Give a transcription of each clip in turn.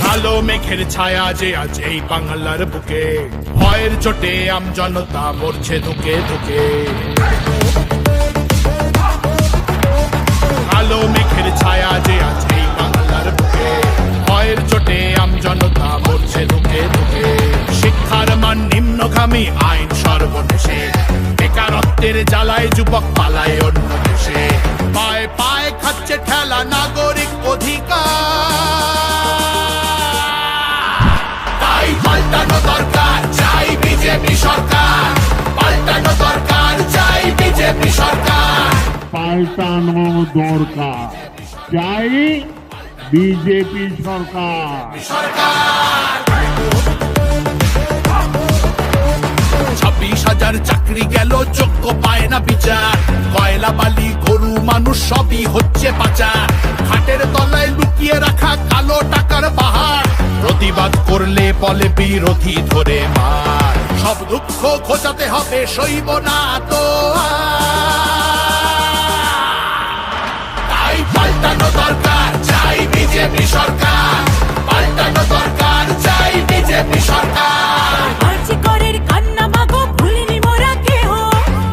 কালো মেঘের ছায়া যে আজ এই বাংলার বুকে, ভয়ের চোটে আমজনতা মরছে ধুকে ধুকে। কালো মেঘের ছায়া যে আজ এই বাংলার বুকে, ভয়ের চোটে আমজনতা মরছে ধুকে ধুকে। শিক্ষার মান নিম্নগামী, আইন সর্বনেশে, বেকারত্বের জ্বালায় যুবক পালায় অন্য দেশে। পায়ে পায়ে খাচ্ছে ঠেলা নাগরিক অধিকার, তাই পাল্টানো দরকার, চাই বিজেপি সরকার। পাল্টানো দরকার, চাই বিজেপি সরকার। পাল্টানো দরকার, চাই বিজেপি সরকার। 26,000 চাকরি গেল, যোগ্য পায় না বিচার। কয়লা বালি গরু মানুষ সবই হচ্ছে পাচার। খাটের তলায় লুকিয়ে রাখা কালো টাকার পাহাড়, প্রতিবাদ করলে বলে বিরোধী ধরে মার। সব দুঃখ খোঁজাতে হবে, সইব না তো তাই পাল্টানো দরকার, চাই বিজেপি সরকার। পাল্টানো দরকার, চাই বিজেপি সরকার। আর্যিকরের কান্না মাগো ভুলিনি মোরা কেহ,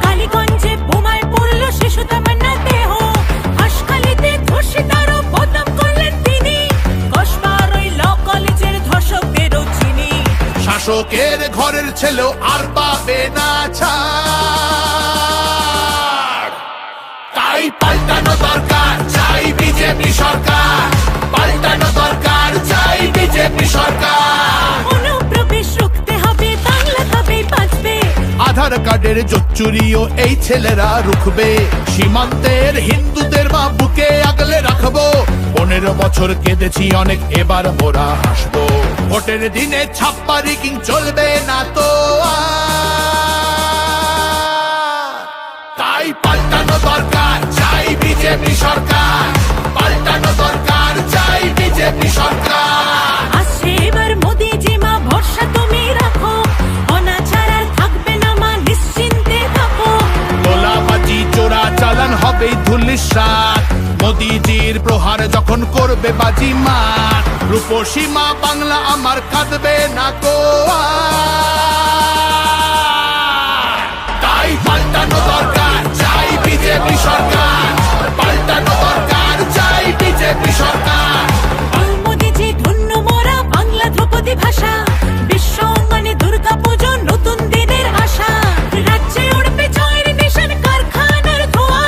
কালীগঞ্জে বোমায় পড়ল শিশু তামান্না দেহ। হাসখালিতে ধর্ষিতারও বদনাম করলেন তিনি, কসবার ওই ল কলেজের ধর্ষকদেরও চিনি। শাসকের ঘরের ছেলেও আর পাবে না ছাড়, তাই পাল্টানো দরকার, চাই বিজেপি সরকার। পাল্টানো দরকার, চাই বিজেপি সরকার। অনুপ্রবেশ রুখতে হবে, বাংলা তবেই বাঁচবে। আধার কার্ডের জোচ্চুরিও এই ছেলেরা রুখবে। সীমান্তের হিন্দুদের মা বুকে আগলে রাখবো। 15 বছর কেঁদেছি অনেক, এবার মোরা হাসবো। ভোটের দিনে ছাপ্পা রিগিং চলবে না তো আর। তাই পাল্টানো দরকার, চাই বিজেপি সরকার। পাল্টানো দরকার, চাই বিজেপি সরকার। আসছে এবার মোদি জি মা, ভরসা তুমি রাখো। অনাচার আর থাকবে না মা, নিশ্চিন্তে থাকো। তোলাবাজি চোরা চালান হবে ধুলিসাৎ। মোদিজির প্রহার যখন করবে বাজি মার, রূপসী মা বাংলা আমার কাঁদবে না কো আর। তাই পাল্টানো দরকার, চাই বিজেপি সরকার। পাল্টানো দরকার, চাই বিজেপি সরকার। মোদিজি ধন্য মোরা বাংলা ধ্রুপদী ভাষা। বিশ্ব অঙ্গনে দুর্গা পুজো নতুন দিনের আশা। রাজ্যে উঠবে জয়ের নিশান, কারখানার ধোঁয়া।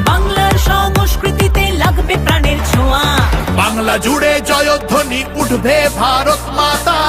বাংলার সংস্কৃতিতে লাগবে প্রাণের ছোঁয়া। বাংলা জুড়ে জয়ধ্বনি উঠবে ভারত মাতা।